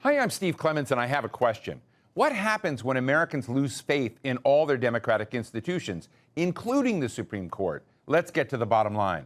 Hi, I'm Steve Clemons, and I have a question. What happens when Americans lose faith in all their democratic institutions, including the Supreme Court? Let's get to the bottom line.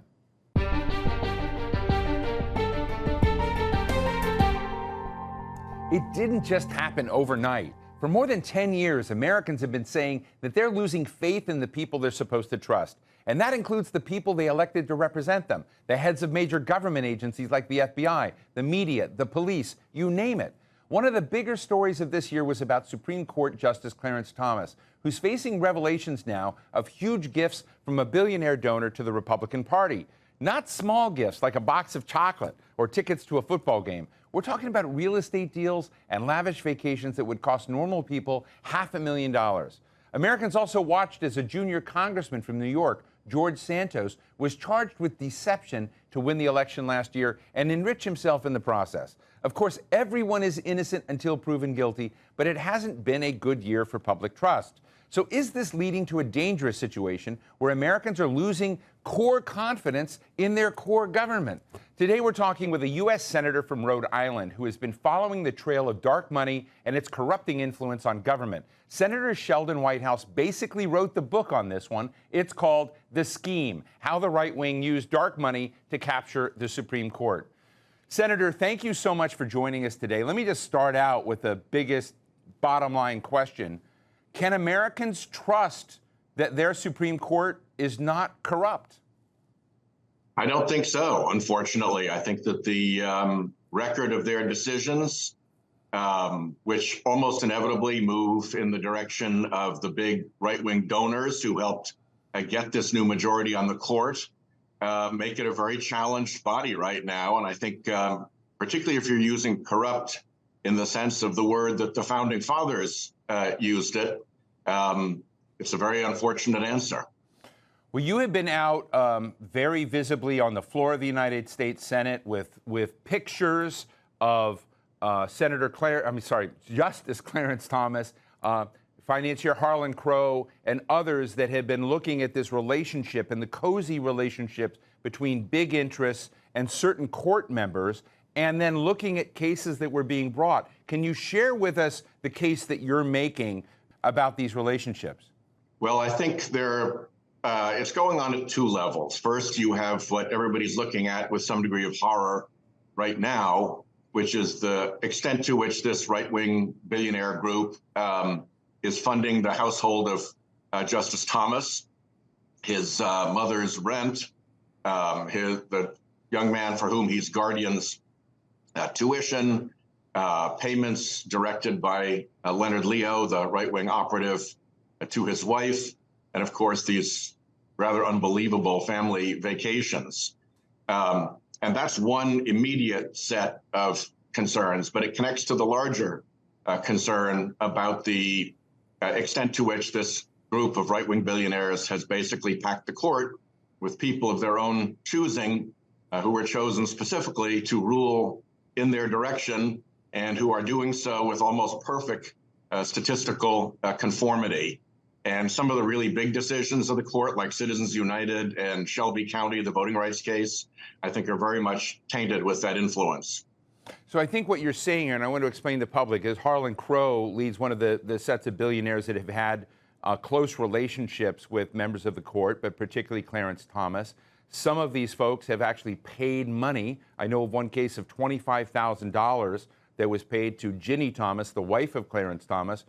It didn't just happen overnight. For more than 10 years, Americans have been saying that they're losing faith in the people they're supposed to trust. And that includes the people they elected to represent them, the heads of major government agencies like the FBI, the media, the police, you name it. One of the bigger stories of this year was about Supreme Court Justice Clarence Thomas, who's facing revelations now of huge gifts from a billionaire donor to the Republican Party. Not small gifts like a box of chocolate or tickets to a football game. We're talking about real estate deals and lavish vacations that would cost normal people $500,000. Americans also watched as a junior congressman from New York, George Santos, was charged with deception to win the election last year and enrich himself in the process. Of course, everyone is innocent until proven guilty, but it hasn't been a good year for public trust. So is this leading to a dangerous situation where Americans are losing core confidence in their core government? Today, we're talking with a U.S. Senator from Rhode Island who has been following the trail of dark money and its corrupting influence on government. Senator Sheldon Whitehouse basically wrote the book on this one. It's called The Scheme: How the Right Wing Used Dark Money to Capture the Supreme Court. Senator, thank you so much for joining us today. Let me just start out with the biggest bottom line question. Can Americans trust that their Supreme Court is not corrupt? I don't think so, unfortunately. I think that the record of their decisions, which almost inevitably move in the direction of the big right-wing donors who helped get this new majority on the court, make it a very challenged body right now. And I think particularly if you're using corrupt in the sense of the word that the founding fathers used it, it's a very unfortunate answer. Well, you have been out very visibly on the floor of the United States Senate with pictures of Justice Clarence Thomas, financier Harlan Crow, and others that have been looking at this relationship and the cozy relationships between big interests and certain court members, and then looking at cases that were being brought. Can you share with us the case that you're making about these relationships? Well, I think it's going on at two levels. First, you have what everybody's looking at with some degree of horror right now, which is the extent to which this right-wing billionaire group is funding the household of Justice Thomas, his mother's rent, the young man for whom he's guardians tuition, payments directed by Leonard Leo, the right-wing operative, to his wife, and of course these rather unbelievable family vacations. And that's one immediate set of concerns, but it connects to the larger concern about the extent to which this group of right-wing billionaires has basically packed the court with people of their own choosing, who were chosen specifically to rule in their direction and who are doing so with almost perfect statistical conformity. And some of the really big decisions of the court, like Citizens United and Shelby County, the voting rights case, I think are very much tainted with that influence. So I think what you're saying here, and I want to explain to the public, is Harlan Crow leads one of the sets of billionaires that have had close relationships with members of the court, but particularly Clarence Thomas. Some of these folks have actually paid money. I know of one case of $25,000 that was paid to Ginny Thomas, the wife of Clarence Thomas.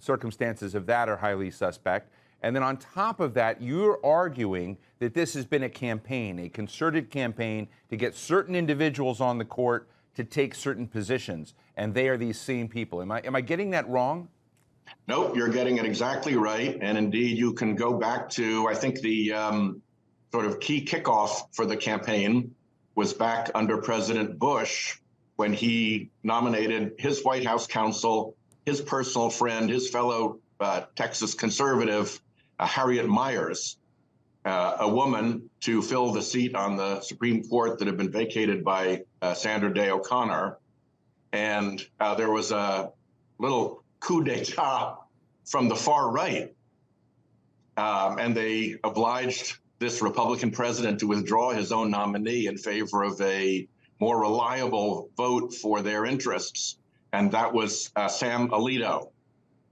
Circumstances of that are highly suspect. And then on top of that, you're arguing that this has been a campaign, a concerted campaign to get certain individuals on the court to take certain positions, and they are these same people. Am I getting that wrong? Nope, you're getting it exactly right. And indeed, you can go back to, I think the sort of key kickoff for the campaign was back under President Bush when he nominated his White House counsel, his personal friend, his fellow Texas conservative, Harriet Miers, a woman, to fill the seat on the Supreme Court that had been vacated by Sandra Day O'Connor. And there was a little coup d'etat from the far right. And they obliged this Republican president to withdraw his own nominee in favor of a more reliable vote for their interests. and that was Sam Alito.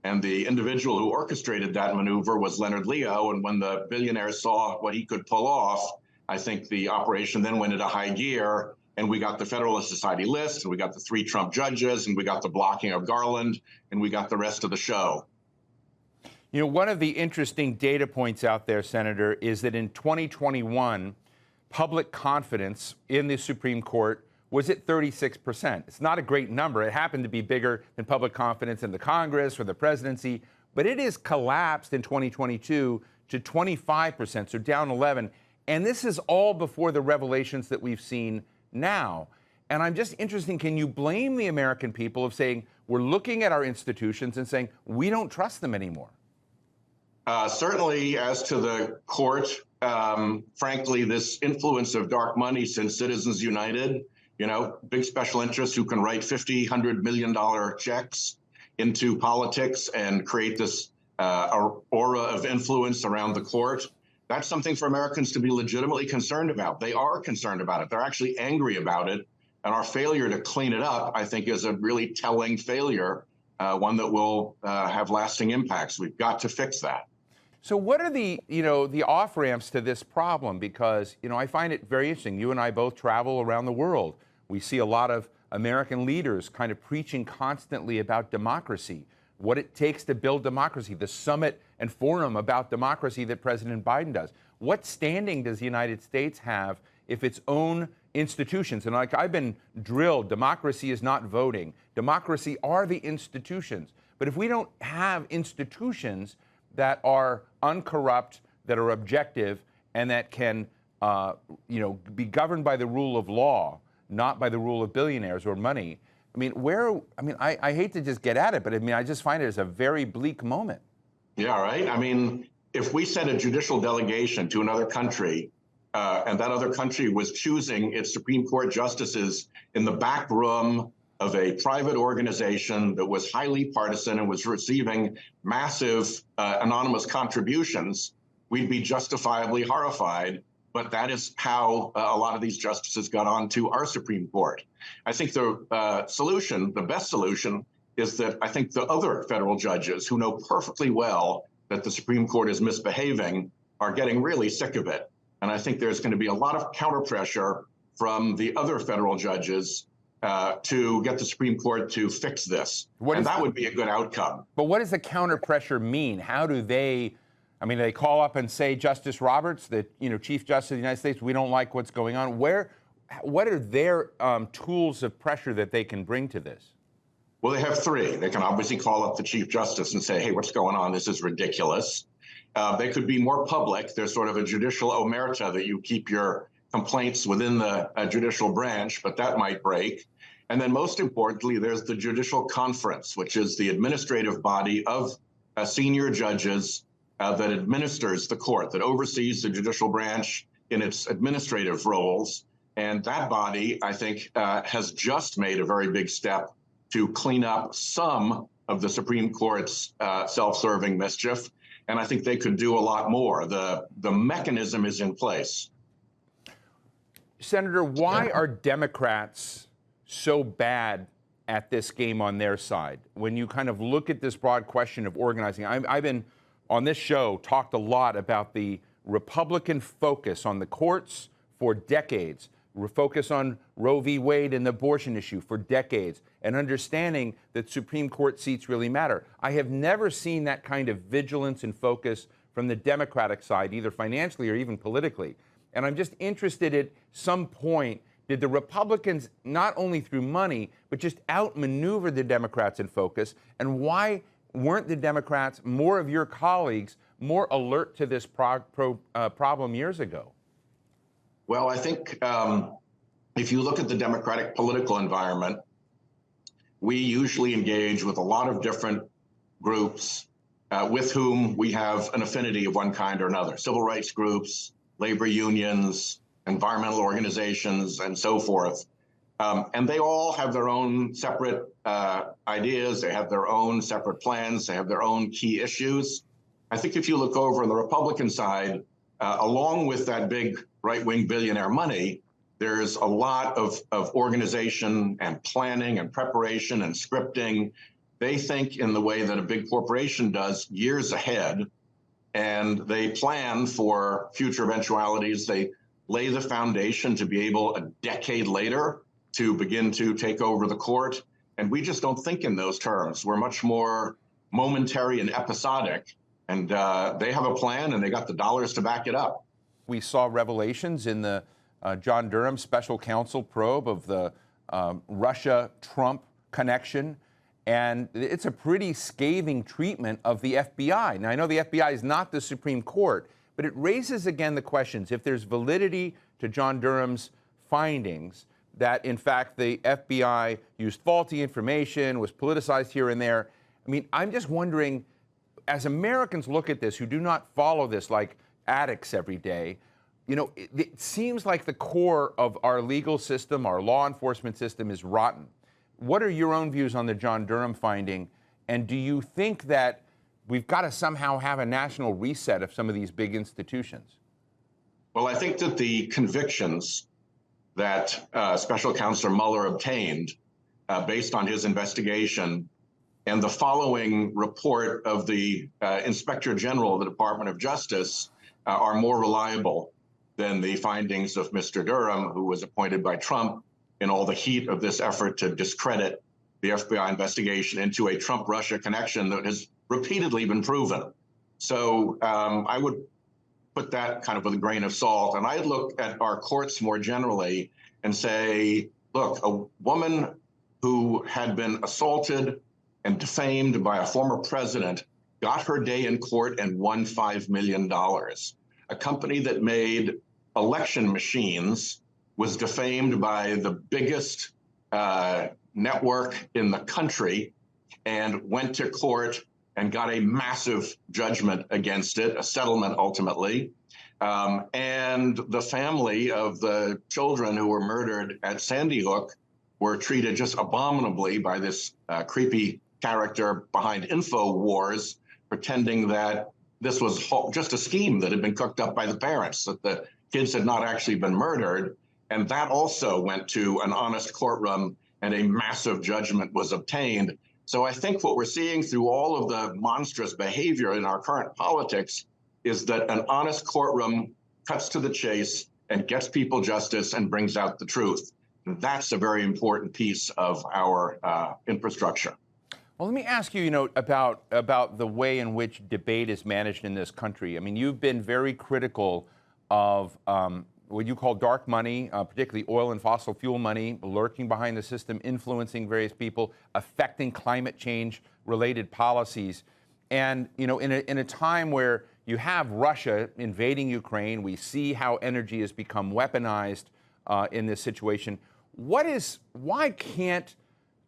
And the individual who orchestrated that maneuver was Leonard Leo. And when the billionaire saw what he could pull off, I think the operation then went into high gear, and we got the Federalist Society list, and we got the 3 Trump judges, and we got the blocking of Garland, and we got the rest of the show. You know, one of the interesting data points out there, Senator, is that in 2021, public confidence in the Supreme Court was at 36%. It's not a great number. It happened to be bigger than public confidence in the Congress or the presidency, but it has collapsed in 2022 to 25%, so down 11. And this is all before the revelations that we've seen now. And I'm just interested, can you blame the American people of saying, we're looking at our institutions and saying, we don't trust them anymore? Certainly, as to the court, frankly, this influence of dark money since Citizens United, you know, big special interests who can write $50, $100 million checks into politics and create this aura of influence around the court. That's something for Americans to be legitimately concerned about. They are concerned about it. They're actually angry about it. And our failure to clean it up, I think, is a really telling failure, one that will have lasting impacts. We've got to fix that. So what are the, the off-ramps to this problem? Because, I find it very interesting. You and I both travel around the world. We see a lot of American leaders kind of preaching constantly about democracy, what it takes to build democracy, the summit and forum about democracy that President Biden does. What standing does the United States have if its own institutions, and like I've been drilled, democracy is not voting. Democracy are the institutions. But if we don't have institutions that are uncorrupt, that are objective, and that can, be governed by the rule of law, not by the rule of billionaires or money. I hate to just get at it, but I just find it as a very bleak moment. Yeah, right. If we sent a judicial delegation to another country, and that other country was choosing its Supreme Court justices in the back room of a private organization that was highly partisan and was receiving massive anonymous contributions, we'd be justifiably horrified. But that is how a lot of these justices got onto our Supreme Court. I think the solution, the best solution, is that I think the other federal judges who know perfectly well that the Supreme Court is misbehaving are getting really sick of it. And I think there's going to be a lot of counter pressure from the other federal judges to get the Supreme Court to fix this. And that would be a good outcome. But what does the counter pressure mean? How do they, they call up and say, Justice Roberts, the Chief Justice of the United States, we don't like what's going on. What are their tools of pressure that they can bring to this? Well, they have 3. They can obviously call up the Chief Justice and say, hey, what's going on? This is ridiculous. They could be more public. There's sort of a judicial omerta that you keep your complaints within the judicial branch, but that might break. And then most importantly, there's the Judicial Conference, which is the administrative body of senior judges that administers the court, that oversees the judicial branch in its administrative roles. And that body, I think, has just made a very big step to clean up some of the Supreme Court's self-serving mischief. And I think they could do a lot more. The mechanism is in place. Senator, why are Democrats so bad at this game on their side? When you kind of look at this broad question of organizing, I've been on this show talked a lot about the Republican focus on the courts for decades, focus on Roe v. Wade and the abortion issue for decades, and understanding that Supreme Court seats really matter. I have never seen that kind of vigilance and focus from the Democratic side, either financially or even politically. And I'm just interested at some point, did the Republicans, not only through money, but just outmaneuver the Democrats in focus? And why weren't the Democrats, more of your colleagues, more alert to this problem years ago? Well, I think if you look at the Democratic political environment, we usually engage with a lot of different groups with whom we have an affinity of one kind or another. Civil rights groups, labor unions, environmental organizations, and so forth. And they all have their own separate ideas. They have their own separate plans. They have their own key issues. I think if you look over on the Republican side, along with that big right-wing billionaire money, There's a lot of organization and planning and preparation and scripting. They think in the way that a big corporation does, years ahead, and they plan for future eventualities. They lay the foundation to be able a decade later to begin to take over the court. And we just don't think in those terms. We're much more momentary and episodic. And they have a plan, and they got the dollars to back it up. We saw revelations in the John Durham special counsel probe of the Russia-Trump connection. And it's a pretty scathing treatment of the FBI. Now, I know the FBI is not the Supreme Court, but it raises again the questions. If there's validity to John Durham's findings, that in fact the FBI used faulty information, was politicized here and there. I mean, I'm just wondering, as Americans look at this, who do not follow this like addicts every day, you know, it seems like the core of our legal system, our law enforcement system is rotten. What are your own views on the John Durham finding? And do you think that we've got to somehow have a national reset of some of these big institutions? Well, I think that the convictions that Special Counsel Mueller obtained based on his investigation and the following report of the Inspector General of the Department of Justice are more reliable than the findings of Mr. Durham, who was appointed by Trump in all the heat of this effort to discredit the FBI investigation into a Trump-Russia connection that has repeatedly been proven. So I would put that kind of with a grain of salt. And I'd look at our courts more generally and say, look, a woman who had been assaulted and defamed by a former president got her day in court and won $5 million. A company that made election machines was defamed by the biggest network in the country and went to court and got a massive judgment against it, a settlement ultimately. And the family of the children who were murdered at Sandy Hook were treated just abominably by this creepy character behind InfoWars, pretending that this was just a scheme that had been cooked up by the parents, that the kids had not actually been murdered. And that also went to an honest courtroom, and a massive judgment was obtained. So I think what we're seeing through all of the monstrous behavior in our current politics is that an honest courtroom cuts to the chase and gets people justice and brings out the truth. And that's a very important piece of our infrastructure. Well, let me ask you, about the way in which debate is managed in this country. I mean, you've been very critical of what you call dark money, particularly oil and fossil fuel money, lurking behind the system, influencing various people, affecting climate change-related policies. And, in a time where you have Russia invading Ukraine, we see how energy has become weaponized in this situation. Why can't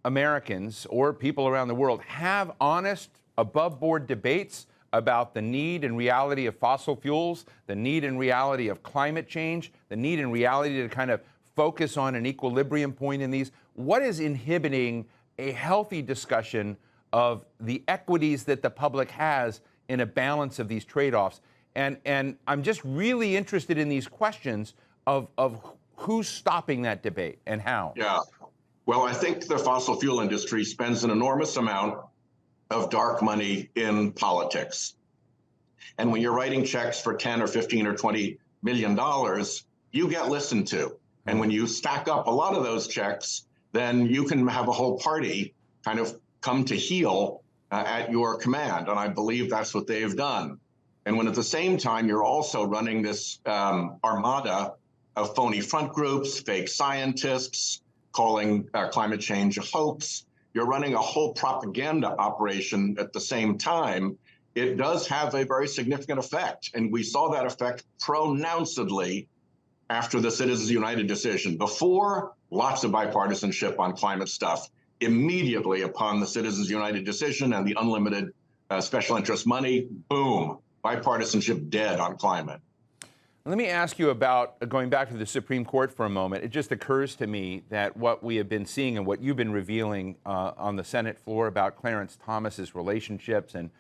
Americans or people around the world have honest, above-board debates about the need and reality of fossil fuels, the need and reality of climate change, the need and reality to kind of focus on an equilibrium point in these? What is inhibiting a healthy discussion of the equities that the public has in a balance of these trade-offs? And I'm just really interested in these questions of who's stopping that debate and how. Yeah. Well, I think the fossil fuel industry spends an enormous amount of dark money in politics. And when you're writing checks for 10 or 15 or $20 million, you get listened to. And when you stack up a lot of those checks, then you can have a whole party kind of come to heel at your command. And I believe that's what they've done. And when at the same time, you're also running this armada of phony front groups, fake scientists, calling climate change a hoax, you're running a whole propaganda operation at the same time, it does have a very significant effect. And we saw that effect pronouncedly after the Citizens United decision. Before, lots of bipartisanship on climate stuff. Immediately upon the Citizens United decision and the unlimited special interest money, boom, bipartisanship dead on climate. Let me ask you about, going back to the Supreme Court for a moment, it just occurs to me that what we have been seeing and what you've been revealing on the Senate floor about Clarence Thomas's relationships and,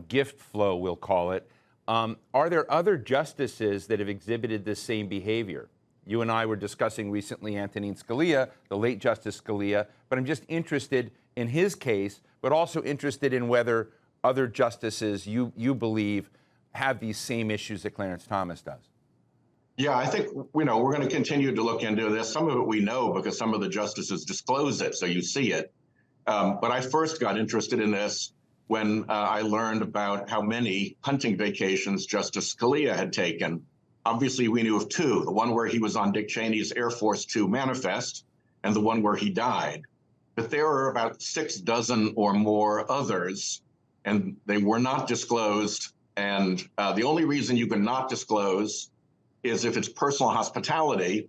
gift flow, we'll call it, are there other justices that have exhibited this same behavior? You and I were discussing recently Antonin Scalia, the late Justice Scalia, but I'm just interested in his case, but also interested in whether other justices you believe have these same issues that Clarence Thomas does. Yeah, I think, we're going to continue to look into this. Some of it we know because some of the justices disclose it, so you see it. But I first got interested in this when I learned about how many hunting vacations Justice Scalia had taken. Obviously, we knew of two, the one where he was on Dick Cheney's Air Force Two manifest and the one where he died. But there are about 6 dozen or more others, and they were not disclosed. And the only reason you can not disclose is if it's personal hospitality.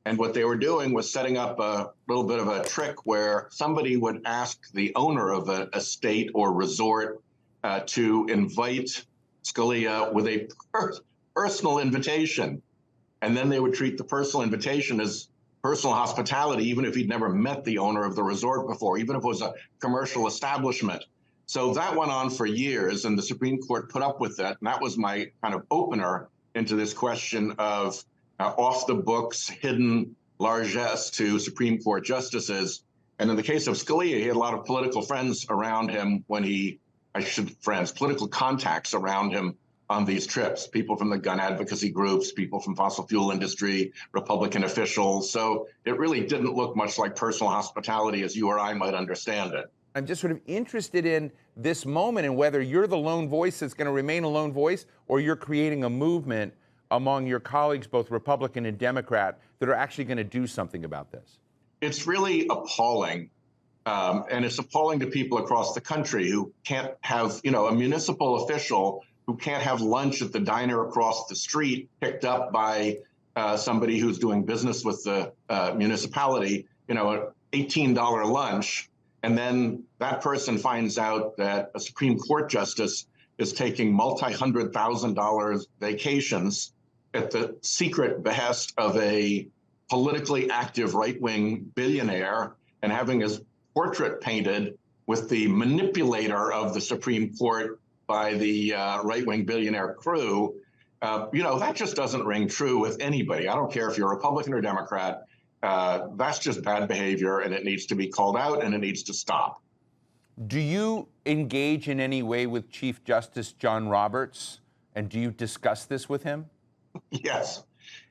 And what they were doing was setting up a little bit of a trick where somebody would ask the owner of an estate or resort to invite Scalia with a personal invitation. And then they would treat the personal invitation as personal hospitality, even if he'd never met the owner of the resort before, even if it was a commercial establishment. So that went on for years, and the Supreme Court put up with that. And that was my kind of opener into this question of off the books, hidden largesse to Supreme Court justices. And in the case of Scalia, he had a lot of political friends around him political contacts around him on these trips, people from the gun advocacy groups, people from fossil fuel industry, Republican officials. So it really didn't look much like personal hospitality as you or I might understand it. I'm just sort of interested in this moment and whether you're the lone voice that's going to remain a lone voice, or you're creating a movement among your colleagues, both Republican and Democrat, that are actually going to do something about this. It's really appalling. And it's appalling to people across the country who can't have, a municipal official who can't have lunch at the diner across the street picked up by somebody who's doing business with the municipality, an $18 lunch. And then that person finds out that a Supreme Court justice is taking multi-$100,000 vacations at the secret behest of a politically active right-wing billionaire and having his portrait painted with the manipulator of the Supreme Court by the right-wing billionaire crew. That just doesn't ring true with anybody. I don't care if you're a Republican or Democrat. That's just bad behavior, and it needs to be called out, and it needs to stop. Do you engage in any way with Chief Justice John Roberts, and do you discuss this with him? Yes.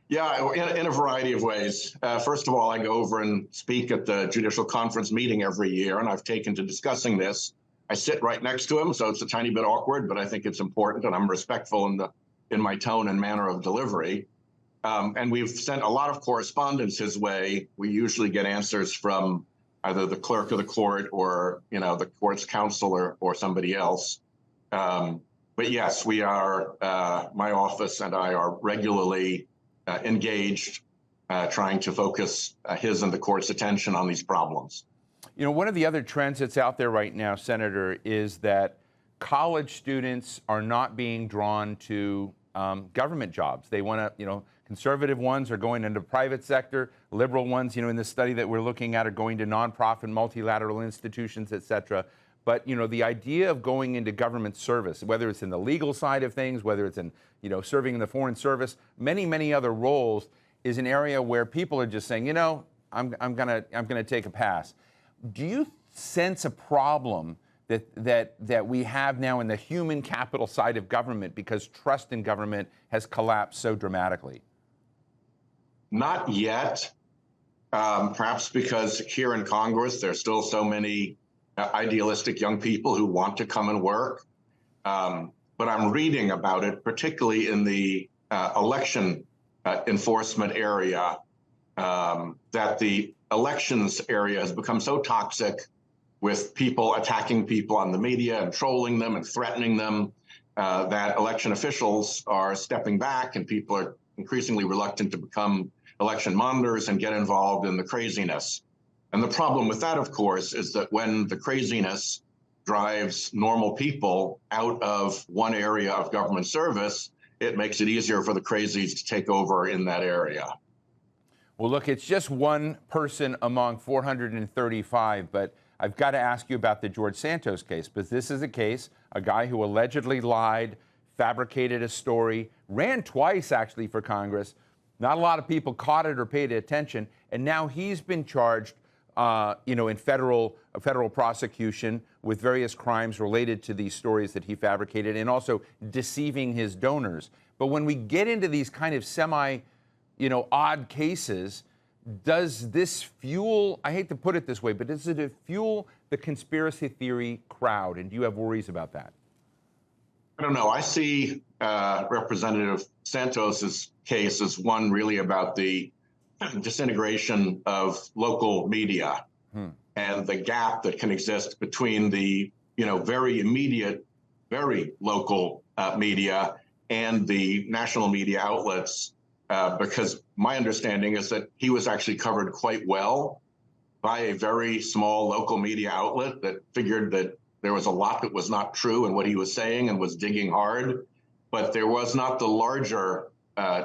Yeah, in a variety of ways. First of all, I go over and speak at the Judicial Conference meeting every year, and I've taken to discussing this. I sit right next to him, so it's a tiny bit awkward, but I think it's important, and I'm respectful in my tone and manner of delivery. And we've sent a lot of correspondence his way. We usually get answers from either the clerk of the court or, the court's counsel or somebody else. But yes, we are, my office and I are regularly engaged, trying to focus his and the court's attention on these problems. One of the other trends that's out there right now, Senator, is that college students are not being drawn to government jobs. They want to, conservative ones are going into private sector. Liberal ones, in this study that we're looking at, are going to nonprofit, multilateral institutions, et cetera. But, the idea of going into government service, whether it's in the legal side of things, whether it's in, serving in the foreign service, many, many other roles, is an area where people are just saying, I'm gonna take a pass. Do you sense a problem that we have now in the human capital side of government because trust in government has collapsed so dramatically? Not yet. Perhaps because here in Congress, there's still so many idealistic young people who want to come and work. But I'm reading about it, particularly in the election enforcement area, that the elections area has become so toxic with people attacking people on the media and trolling them and threatening them, that election officials are stepping back and people are increasingly reluctant to become election monitors and get involved in the craziness. And the problem with that, of course, is that when the craziness drives normal people out of one area of government service, it makes it easier for the crazies to take over in that area. Well, look, it's just one person among 435, but I've got to ask you about the George Santos case, because this is a case, a guy who allegedly lied, fabricated a story, ran twice actually for Congress, Not a lot of people caught it or paid attention, and now he's been charged, in federal prosecution with various crimes related to these stories that he fabricated, and also deceiving his donors. But when we get into these kind of odd cases, does this fuel, I hate to put it this way, but does it fuel the conspiracy theory crowd? And do you have worries about that? I don't know. I see Representative Santos's case as one really about the disintegration of local media and the gap that can exist between the very immediate, very local media and the national media outlets. Because my understanding is that he was actually covered quite well by a very small local media outlet that figured that there was a lot that was not true in what he was saying and was digging hard. But there was not the larger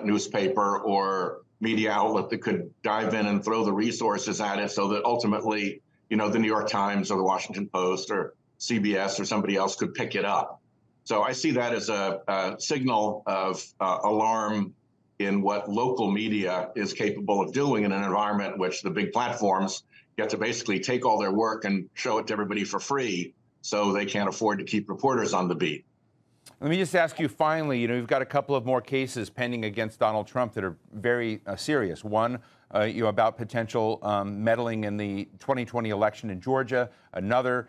newspaper or media outlet that could dive in and throw the resources at it so that ultimately, the New York Times or the Washington Post or CBS or somebody else could pick it up. So I see that as a signal of alarm in what local media is capable of doing in an environment in which the big platforms get to basically take all their work and show it to everybody for free, so they can't afford to keep reporters on the beat. Let me just ask you finally, you've got a couple of more cases pending against Donald Trump that are very serious. One, about potential meddling in the 2020 election in Georgia. Another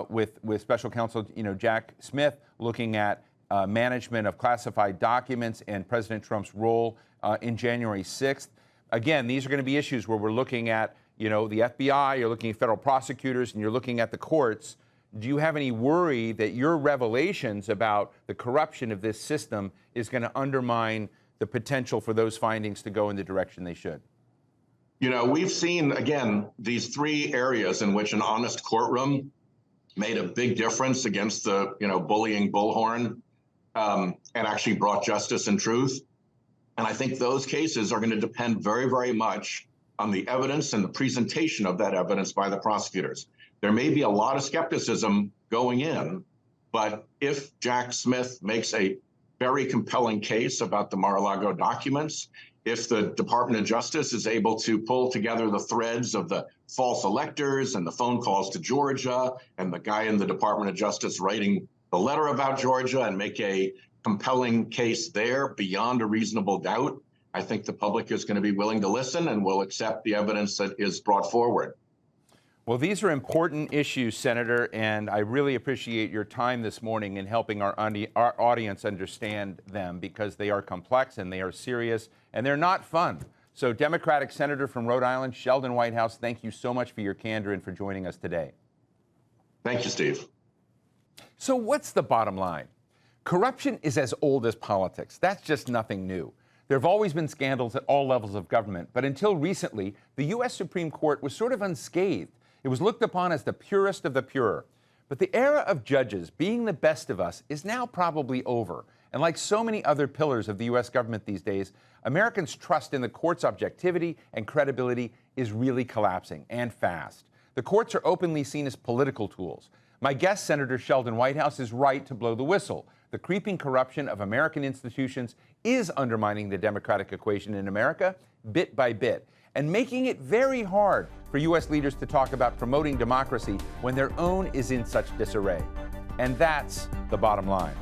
with special counsel, Jack Smith, looking at management of classified documents and President Trump's role in January 6th. Again, these are going to be issues where we're looking at, the FBI, you're looking at federal prosecutors, and you're looking at the courts. Do you have any worry that your revelations about the corruption of this system is going to undermine the potential for those findings to go in the direction they should? We've seen, again, these three areas in which an honest courtroom made a big difference against the, bullying bullhorn and actually brought justice and truth. And I think those cases are going to depend very, very much on the evidence and the presentation of that evidence by the prosecutors. There may be a lot of skepticism going in, but if Jack Smith makes a very compelling case about the Mar-a-Lago documents, if the Department of Justice is able to pull together the threads of the false electors and the phone calls to Georgia and the guy in the Department of Justice writing the letter about Georgia and make a compelling case there beyond a reasonable doubt, I think the public is going to be willing to listen and will accept the evidence that is brought forward. Well, these are important issues, Senator, and I really appreciate your time this morning in helping our audience understand them, because they are complex and they are serious and they're not fun. So, Democratic Senator from Rhode Island, Sheldon Whitehouse, thank you so much for your candor and for joining us today. Thank you, Steve. So what's the bottom line? Corruption is as old as politics. That's just nothing new. There have always been scandals at all levels of government, but until recently, the U.S. Supreme Court was sort of unscathed. It was looked upon as the purest of the pure. But the era of judges being the best of us is now probably over. And like so many other pillars of the U.S. government these days, Americans' trust in the court's objectivity and credibility is really collapsing, and fast. The courts are openly seen as political tools. My guest, Senator Sheldon Whitehouse, is right to blow the whistle. The creeping corruption of American institutions is undermining the democratic equation in America bit by bit, and making it very hard for U.S. leaders to talk about promoting democracy when their own is in such disarray. And that's the bottom line.